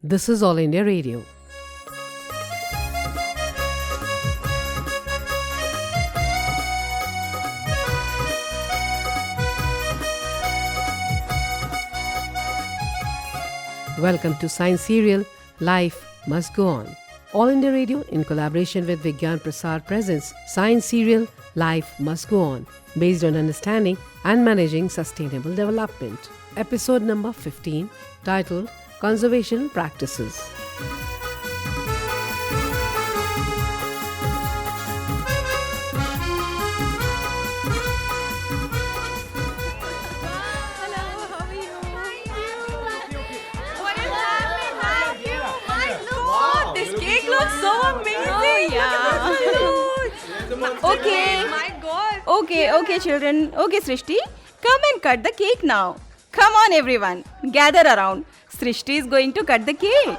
This is All India Radio. Welcome to Science Serial Life Must Go On. All India Radio in collaboration with Vigyan Prasar presents Science Serial Life Must Go On, based on understanding and managing sustainable development. Episode number 15, titled Conservation Practices. Okay, children. Okay, Srishti. Come and cut the cake now. Come on, everyone. Gather around. Srishti is going to cut the cake.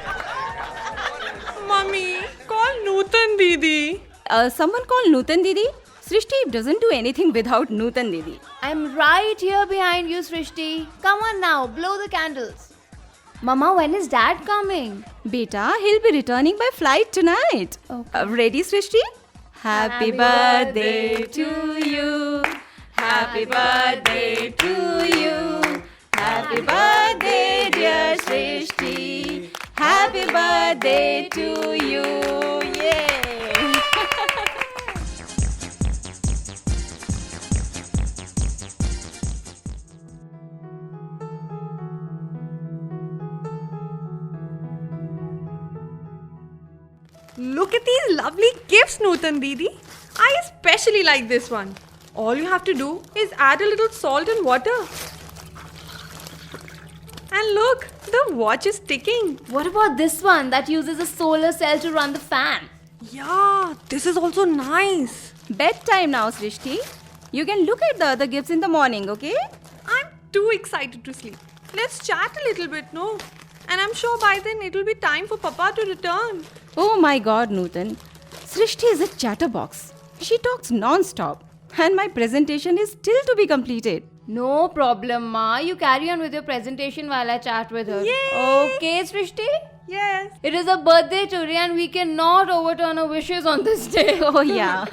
Mummy, call Nutan Didi. Someone call Nutan Didi? Srishti doesn't do anything without Nutan Didi. I'm right here behind you, Srishti. Come on now, blow the candles. Mama, when is Dad coming? Beta, he'll be returning by flight tonight. Okay. Ready, Srishti? Happy birthday to you. Happy birthday to you. Happy birthday, dear Srishti. Happy birthday to you. Yay! Look at these lovely gifts, Nutan Didi. I especially like this one. All you have to do is add a little salt and water. And look, the watch is ticking. What about this one that uses a solar cell to run the fan? Yeah, this is also nice. Bedtime now, Srishti. You can look at the other gifts in the morning, okay? I'm too excited to sleep. Let's chat a little bit, no? And I'm sure by then it'll be time for Papa to return. Oh my god, Nutan. Srishti is a chatterbox. She talks non-stop. And my presentation is still to be completed. No problem, Ma. You carry on with your presentation while I chat with her. Yay! Okay, Srishti? Yes. It is a birthday today and we cannot overturn her wishes on this day. Oh yeah.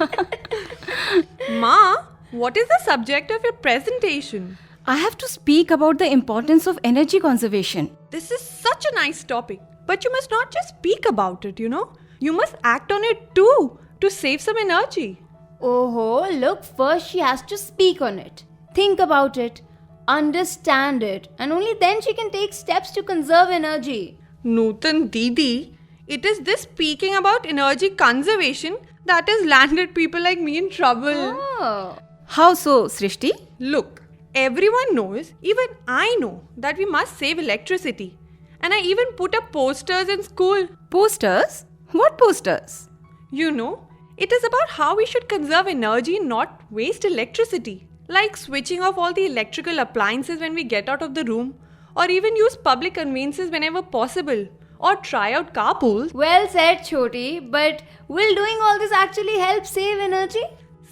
Ma, what is the subject of your presentation? I have to speak about the importance of energy conservation. This is such a nice topic. But you must not just speak about it, you know. You must act on it too to save some energy. Oh, look, first she has to speak on it. Think about it, understand it, and only then she can take steps to conserve energy. Nutan Didi, it is this speaking about energy conservation that has landed people like me in trouble. Oh. How so, Srishti? Look, everyone knows, even I know, that we must save electricity. And I even put up posters in school. Posters? What posters? You know, it is about how we should conserve energy and not waste electricity. Like switching off all the electrical appliances when we get out of the room. Or even use public conveyances whenever possible. Or try out carpools. Well said, Choti, but will doing all this actually help save energy?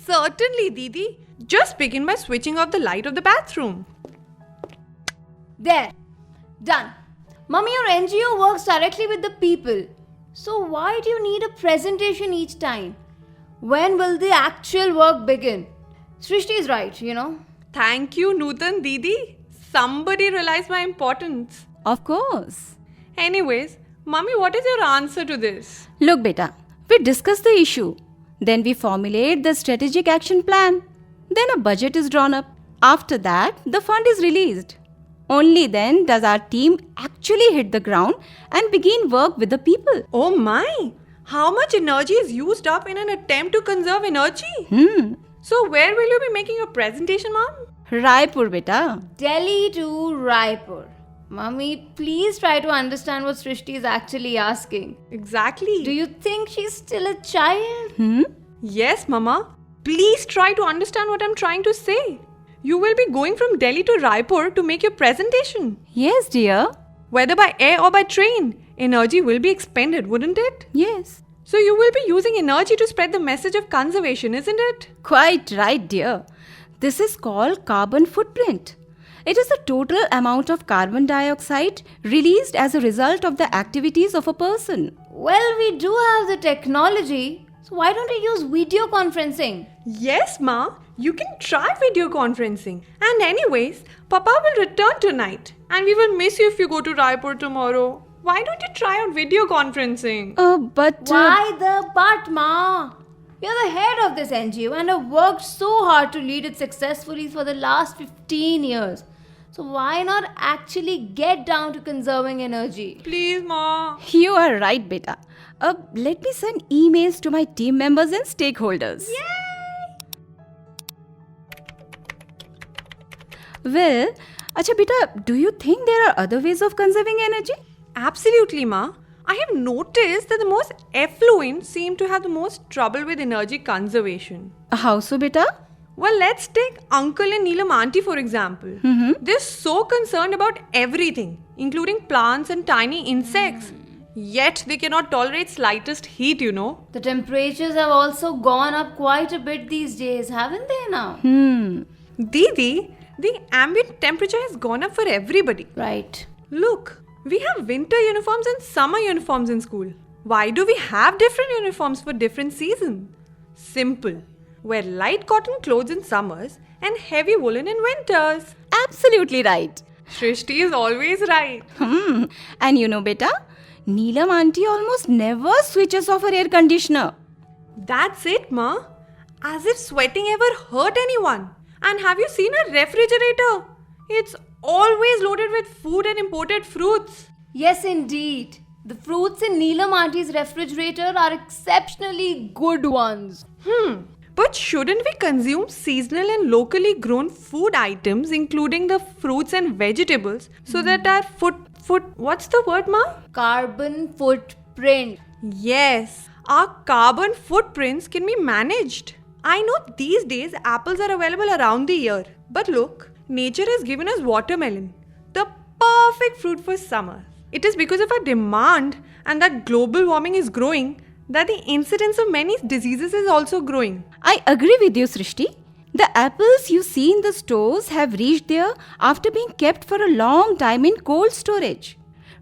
Certainly, Didi. Just begin by switching off the light of the bathroom. There. Done. Mummy, your NGO works directly with the people. So why do you need a presentation each time? When will the actual work begin? Srishti is right, you know. Thank you, Nutan Didi. Somebody realized my importance. Of course. Anyways, Mummy, what is your answer to this? Look, beta, we discuss the issue. Then we formulate the strategic action plan. Then a budget is drawn up. After that, the fund is released. Only then does our team actually hit the ground and begin work with the people. Oh my! How much energy is used up in an attempt to conserve energy? So where will you be making your presentation, Mom? Raipur, beta. Delhi to Raipur. Mummy, please try to understand what Srishti is actually asking. Exactly. Do you think she's still a child? Yes, Mama. Please try to understand what I'm trying to say. You will be going from Delhi to Raipur to make your presentation. Yes, dear. Whether by air or by train, energy will be expended, wouldn't it? Yes. So you will be using energy to spread the message of conservation, isn't it? Quite right, dear. This is called carbon footprint. It is the total amount of carbon dioxide released as a result of the activities of a person. Well, we do have the technology, so why don't we use video conferencing? Yes, Ma. You can try video conferencing. And anyways, Papa will return tonight. And we will miss you if you go to Raipur tomorrow. Why don't you try out video conferencing? Why the but, Ma? You're the head of this NGO and have worked so hard to lead it successfully for the last 15 years. So why not actually get down to conserving energy? Please, Ma. You are right, beta. Let me send emails to my team members and stakeholders. Well, acha beta, do you think there are other ways of conserving energy? Absolutely, Ma. I have noticed that the most affluent seem to have the most trouble with energy conservation. How so, beta? Well, let's take Uncle and Neelam Auntie for example. They're so concerned about everything, including plants and tiny insects. Yet they cannot tolerate slightest heat, you know. The temperatures have also gone up quite a bit these days, haven't they now? Didi, the ambient temperature has gone up for everybody. Right. Look, we have winter uniforms and summer uniforms in school. Why do we have different uniforms for different seasons? Simple. Wear light cotton clothes in summers and heavy woolen in winters. Absolutely right. Shrishti is always right. And you know, beta, Neelam auntie almost never switches off her air conditioner. That's it, Ma. As if sweating ever hurt anyone. And have you seen a refrigerator? It's always loaded with food and imported fruits. Yes, indeed. The fruits in Neelam Auntie's refrigerator are exceptionally good ones. But shouldn't we consume seasonal and locally grown food items, including the fruits and vegetables, so that our what's the word, Ma? Carbon footprint. Yes, our carbon footprints can be managed. I know these days apples are available around the year. But look, nature has given us watermelon, the perfect fruit for summer. It is because of our demand and that global warming is growing that the incidence of many diseases is also growing. I agree with you, Srishti. The apples you see in the stores have reached there after being kept for a long time in cold storage.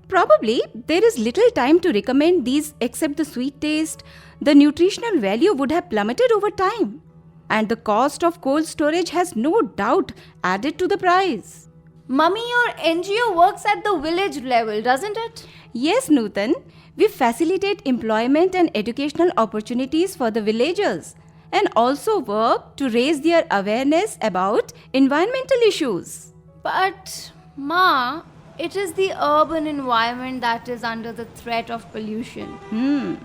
Probably there is little time to recommend these except the sweet taste. The nutritional value would have plummeted over time. And the cost of cold storage has no doubt added to the price. Mummy, your NGO works at the village level, doesn't it? Yes, Nutan. We facilitate employment and educational opportunities for the villagers and also work to raise their awareness about environmental issues. But, Ma, it is the urban environment that is under the threat of pollution.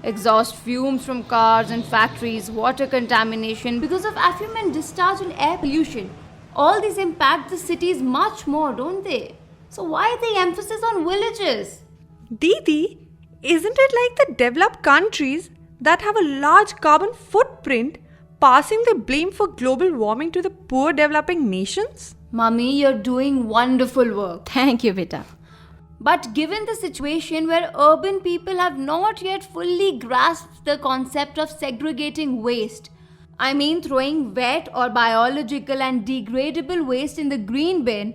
Exhaust fumes from cars and factories, water contamination because of effluent discharge and air pollution. All these impact the cities much more, don't they? So why the emphasis on villages? Didi, isn't it like the developed countries that have a large carbon footprint passing the blame for global warming to the poor developing nations? Mummy, you're doing wonderful work. Thank you, beta. But given the situation where urban people have not yet fully grasped the concept of segregating waste, I mean throwing wet or biological and degradable waste in the green bin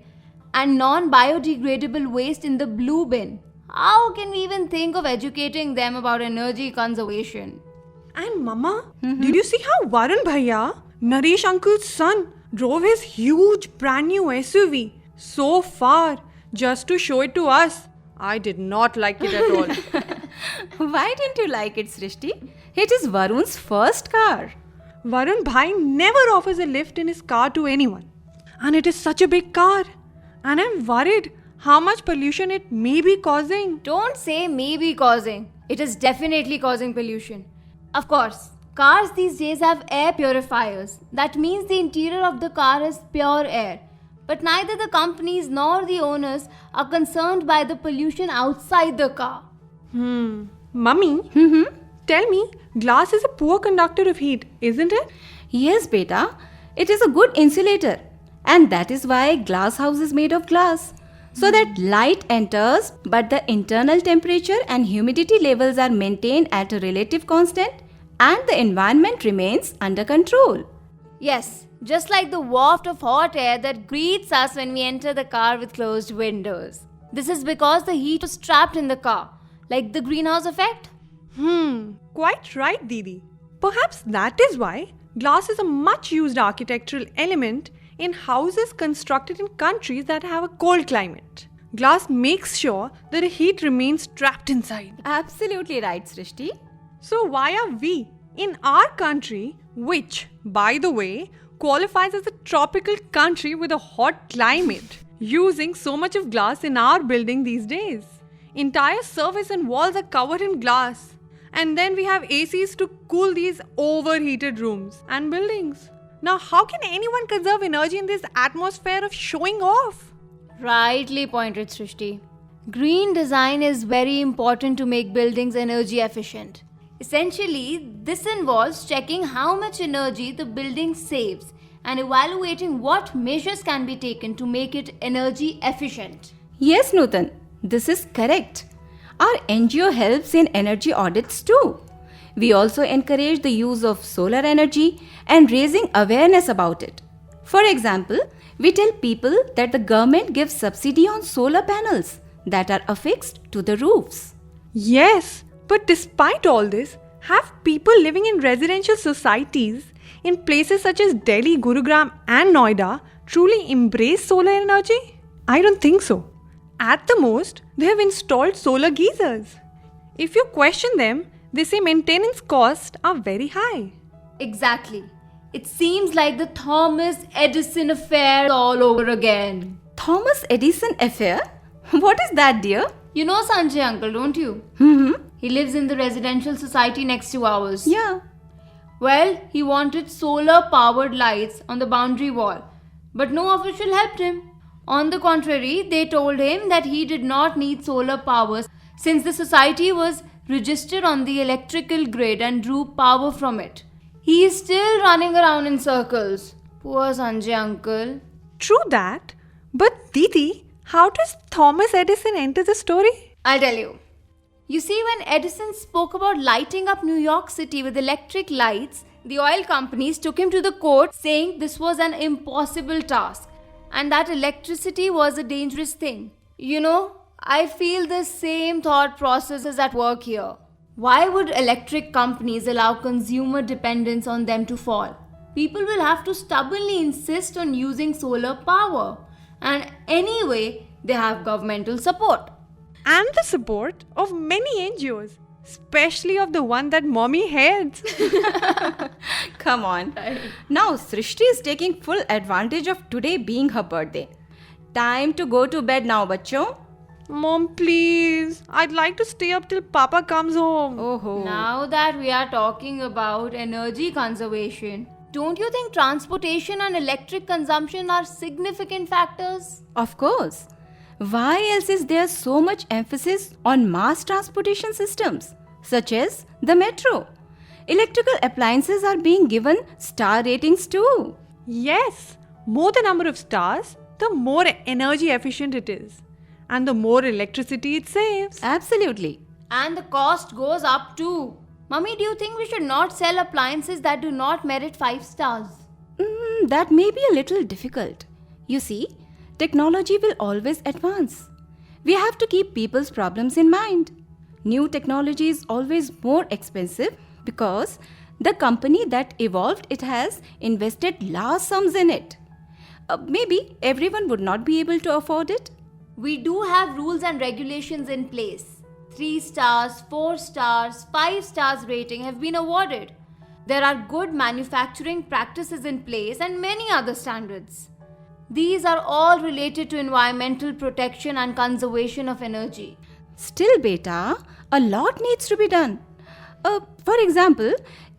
and non-biodegradable waste in the blue bin, how can we even think of educating them about energy conservation? And Mama, did you see how Varun Bhaiya, Naresh uncle's son, drove his huge brand new SUV so far just to show it to us? I did not like it at all. Why didn't you like it, Srishti? It is Varun's first car. Varun Bhai never offers a lift in his car to anyone. And it is such a big car. And I'm worried how much pollution it may be causing. Don't say maybe causing. It is definitely causing pollution. Of course, cars these days have air purifiers. That means the interior of the car is pure air. But neither the companies nor the owners are concerned by the pollution outside the car. Mummy, tell me, glass is a poor conductor of heat, isn't it? Yes, beta. It is a good insulator. And that is why glass house is made of glass. So that light enters, but the internal temperature and humidity levels are maintained at a relative constant and the environment remains under control. Yes, just like the waft of hot air that greets us when we enter the car with closed windows. This is because the heat was trapped in the car, like the greenhouse effect. Quite right, Didi. Perhaps that is why glass is a much used architectural element in houses constructed in countries that have a cold climate. Glass makes sure that the heat remains trapped inside. Absolutely right, Srishti. So why are we, in our country, which, by the way, qualifies as a tropical country with a hot climate, using so much of glass in our building these days? Entire surface and walls are covered in glass. And then we have ACs to cool these overheated rooms and buildings. Now, how can anyone conserve energy in this atmosphere of showing off? Rightly pointed, Srishti. Green design is very important to make buildings energy efficient. Essentially, this involves checking how much energy the building saves and evaluating what measures can be taken to make it energy efficient. Yes, Nutan, this is correct. Our NGO helps in energy audits too. We also encourage the use of solar energy and raising awareness about it. For example, we tell people that the government gives subsidy on solar panels that are affixed to the roofs. Yes, but despite all this, have people living in residential societies in places such as Delhi, Gurugram and Noida truly embrace solar energy? I don't think so. At the most, they have installed solar geysers. If you question them, they say maintenance costs are very high. Exactly. It seems like the Thomas Edison affair all over again. Thomas Edison affair? What is that, dear? You know Sanjay uncle, don't you? He lives in the residential society next to ours. Yeah. Well, he wanted solar powered lights on the boundary wall, but no official helped him. On the contrary, they told him that he did not need solar power since the society was registered on the electrical grid and drew power from it. He is still running around in circles. Poor Sanjay uncle. True that, but Didi, how does Thomas Edison enter the story? I'll tell you. You see, when Edison spoke about lighting up New York City with electric lights, the oil companies took him to the court saying this was an impossible task and that electricity was a dangerous thing. You know, I feel the same thought process is at work here. Why would electric companies allow consumer dependence on them to fall? People will have to stubbornly insist on using solar power. And anyway, they have governmental support. And the support of many NGOs, especially of the one that mommy heads. Come on. Now Srishti is taking full advantage of today being her birthday. Time to go to bed now, bachcho. Mom, please. I'd like to stay up till Papa comes home. Oh. Now that we are talking about energy conservation, don't you think transportation and electric consumption are significant factors? Of course. Why else is there so much emphasis on mass transportation systems, such as the metro? Electrical appliances are being given star ratings too. Yes, more the number of stars, the more energy efficient it is. And the more electricity it saves. Absolutely. And the cost goes up too. Mummy, do you think we should not sell appliances that do not merit 5 stars? That may be a little difficult. You see, technology will always advance. We have to keep people's problems in mind. New technology is always more expensive because the company that evolved it has invested large sums in it. Maybe everyone would not be able to afford it. We do have rules and regulations in place. 3 stars, 4 stars, 5 stars rating have been awarded. There are good manufacturing practices in place and many other standards. These are all related to environmental protection and conservation of energy. Still, beta, a lot needs to be done. For example,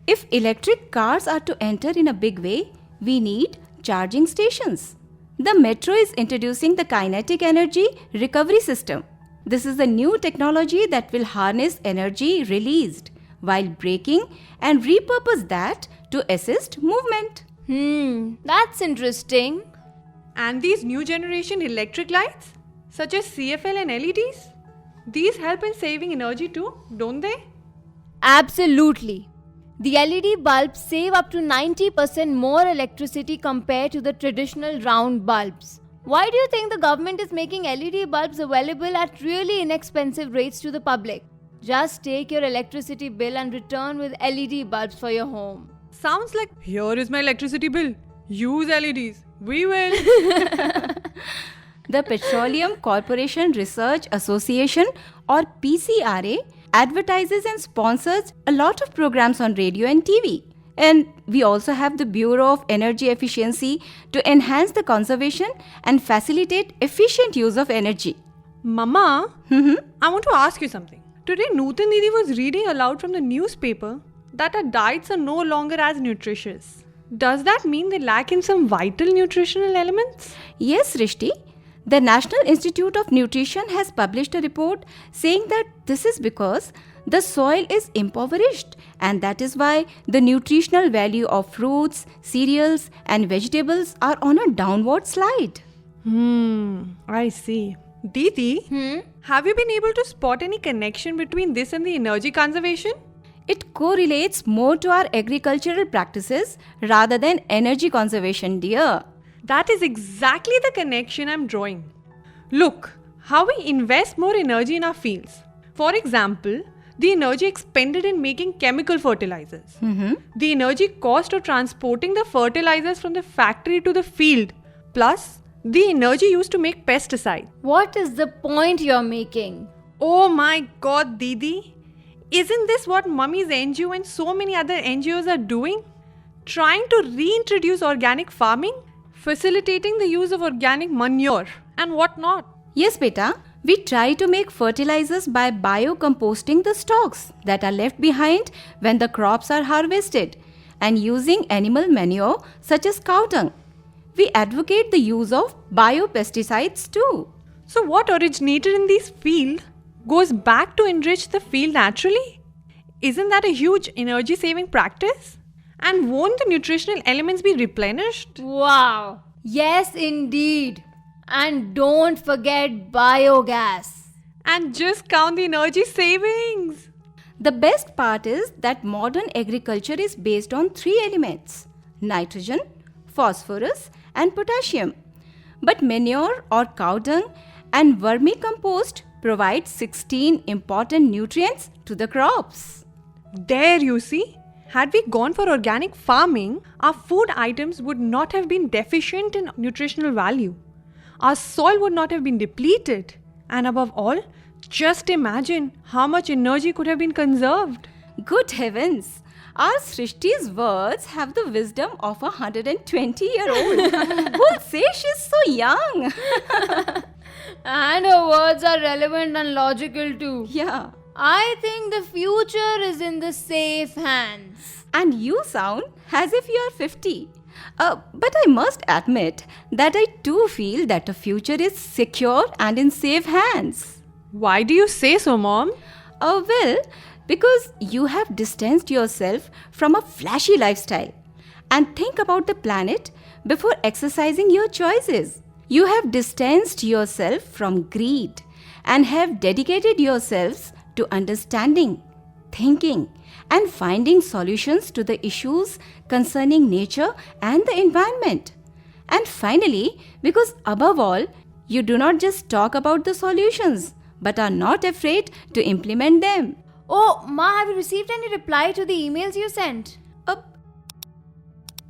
if electric cars are to enter in a big way, we need charging stations. The metro is introducing the kinetic energy recovery system. This is a new technology that will harness energy released while braking and repurpose that to assist movement. That's interesting. And these new generation electric lights, such as CFL and LEDs, these help in saving energy too, don't they? Absolutely. The LED bulbs save up to 90% more electricity compared to the traditional round bulbs. Why do you think the government is making LED bulbs available at really inexpensive rates to the public? Just take your electricity bill and return with LED bulbs for your home. Sounds like, here is my electricity bill. Use LEDs. We will. The Petroleum Corporation Research Association, or PCRA, advertises and sponsors a lot of programs on radio and TV. And we also have the Bureau of Energy Efficiency to enhance the conservation and facilitate efficient use of energy. Mama, I want to ask you something. Today, Nutan Didi was reading aloud from the newspaper that our diets are no longer as nutritious. Does that mean they lack in some vital nutritional elements? Yes, Rishti. The National Institute of Nutrition has published a report saying that this is because the soil is impoverished, and that is why the nutritional value of fruits, cereals, and vegetables are on a downward slide. I see. Didi, have you been able to spot any connection between this and the energy conservation? It correlates more to our agricultural practices rather than energy conservation, dear. That is exactly the connection I'm drawing. Look, how we invest more energy in our fields. For example, the energy expended in making chemical fertilizers. The energy cost of transporting the fertilizers from the factory to the field. Plus, the energy used to make pesticides. What is the point you're making? Oh my god, Didi. Isn't this what Mummy's NGO and so many other NGOs are doing? Trying to reintroduce organic farming? Facilitating the use of organic manure and whatnot. Yes, beta. We try to make fertilizers by biocomposting the stalks that are left behind when the crops are harvested and using animal manure such as cow dung. We advocate the use of biopesticides too. So what originated in these fields goes back to enrich the field naturally? Isn't that a huge energy saving practice? And won't the nutritional elements be replenished? Wow! Yes, indeed. And don't forget biogas. And just count the energy savings. The best part is that modern agriculture is based on 3 elements: nitrogen, phosphorus, and potassium. But manure or cow dung and vermicompost provide 16 important nutrients to the crops. There you see. Had we gone for organic farming, our food items would not have been deficient in nutritional value. Our soil would not have been depleted. And above all, just imagine how much energy could have been conserved. Good heavens! Our Srishti's words have the wisdom of a 120-year-old who'll say she's so young. And her words are relevant and logical too. Yeah. I think the future is in the safe hands. And you sound as if you are 50. But I must admit that I too feel that the future is secure and in safe hands. Why do you say so, Mom? Well, because you have distanced yourself from a flashy lifestyle. And think about the planet before exercising your choices. You have distanced yourself from greed and have dedicated yourselves to understanding, thinking, and finding solutions to the issues concerning nature and the environment. And finally, because above all, you do not just talk about the solutions, but are not afraid to implement them. Oh, Ma, have you received any reply to the emails you sent?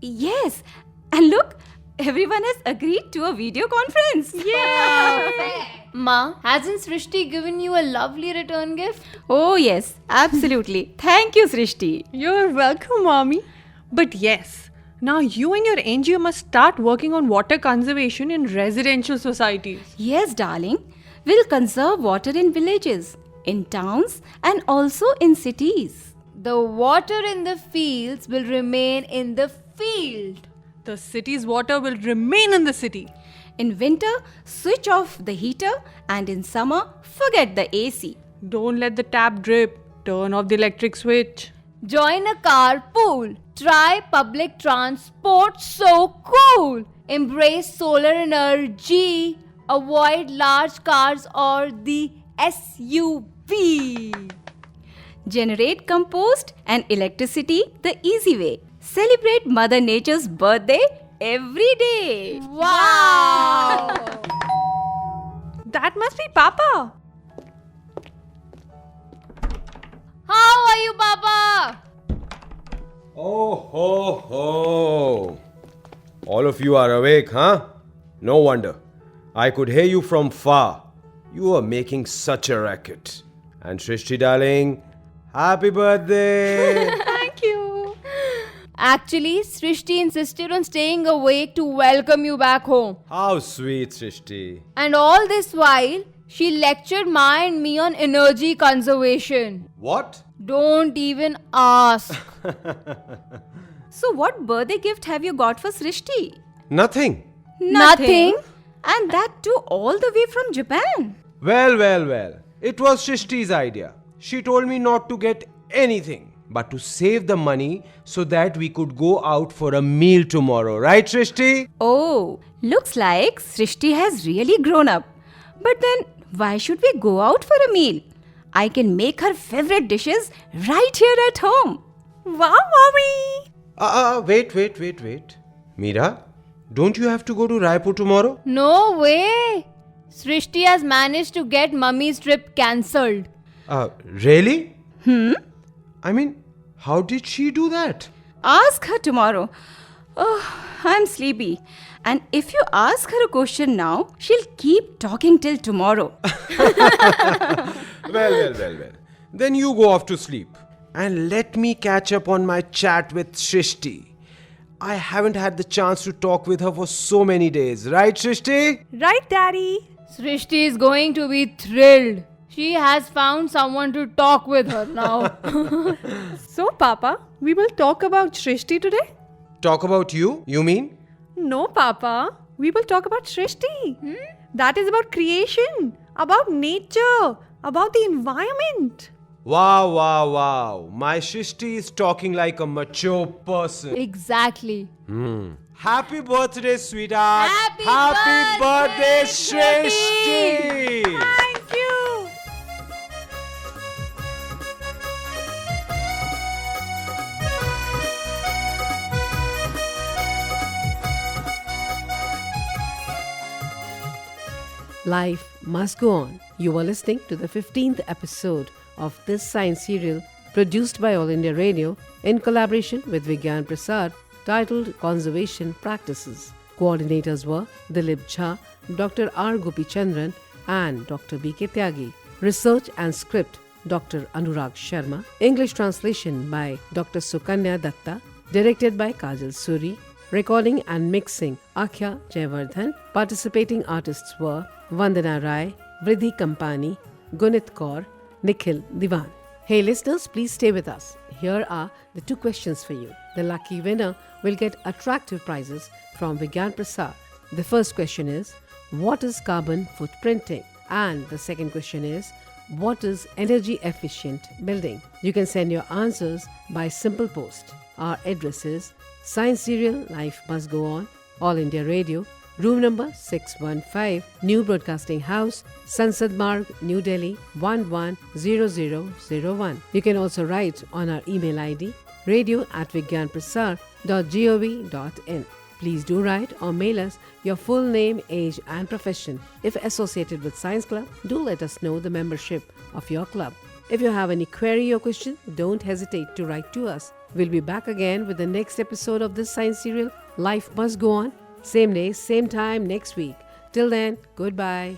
Yes, and look, everyone has agreed to a video conference. Ma, hasn't Srishti given you a lovely return gift? Oh yes, absolutely. Thank you, Srishti. You're welcome, Mommy. But yes, now you and your NGO must start working on water conservation in residential societies. Yes, darling. We'll conserve water in villages, in towns, and also in cities. The water in the fields will remain in the field. The city's water will remain in the city. In winter, switch off the heater, and in summer, forget the AC. Don't let the tap drip. Turn off the electric switch. Join a carpool. Try public transport, so cool. Embrace solar energy. Avoid large cars or the SUV. Generate compost and electricity the easy way. Celebrate Mother Nature's birthday every day. Wow! That must be Papa. How are you, Papa? Oh ho ho! All of you are awake, huh? No wonder. I could hear you from far. You are making such a racket. And Shrishti darling, happy birthday! Thank you. Actually, Srishti insisted on staying awake to welcome you back home. How sweet, Shrishti. And all this while, she lectured Ma and me on energy conservation. What? Don't even ask. So what birthday gift have you got for Srishti? Nothing. Nothing? And that too all the way from Japan. Well. It was Shrishti's idea. She told me not to get anything, but to save the money so that we could go out for a meal tomorrow. Right, Shrishti? Oh, looks like Srishti has really grown up. But then, why should we go out for a meal? I can make her favorite dishes right here at home. Wow, Mommy. Wait. Meera, don't you have to go to Raipur tomorrow? No way. Srishti has managed to get Mummy's trip cancelled. Really? I mean, how did she do that? Ask her tomorrow. Oh, I'm sleepy. And if you ask her a question now, she'll keep talking till tomorrow. Well. Then you go off to sleep. And let me catch up on my chat with Shrishti. I haven't had the chance to talk with her for so many days. Right, Shrishti? Right, Daddy. Srishti is going to be thrilled. She has found someone to talk with her now. So, Papa, we will talk about Shrishti today? Talk about you mean? No, Papa. We will talk about Shrishti. That is about creation, about nature, about the environment. Wow. My Shrishti is talking like a mature person. Exactly. Happy birthday, sweetheart. Happy birthday, birthday, Shrishti. Thank you. Life must go on. You are listening to the 15th episode of this science serial produced by All India Radio in collaboration with Vigyan Prasad, titled Conservation Practices. Coordinators were Dilip Jha, Dr. R. Gopichandran and Dr. B.K. Tyagi. Research and script Dr. Anurag Sharma. English translation by Dr. Sukanya Datta. Directed by Kajal Suri. Recording and mixing Akhya Jayavardhan. Participating artists were Vandana Rai, Vridhi Kampani, Gunit Kaur, Nikhil Diwan. Hey listeners, please stay with us. Here are the 2 questions for you. The lucky winner will get attractive prizes from Vigyan Prasad. The first question is, what is carbon footprinting? And the second question is, what is energy efficient building? You can send your answers by simple post. Our address is Science Serial Life Must Go On, All India Radio, room number 615, New Broadcasting House, Sansad Marg, New Delhi 110001. You can also write on our email ID radio@vigyanprasar.gov.in. Please do write or mail us your full name, age and profession. If associated with Science Club, do let us know the membership of your club. If you have any query or question, don't hesitate to write to us. We'll be back again with the next episode of this science serial, Life Must Go On. Same day, same time next week. Till then, goodbye.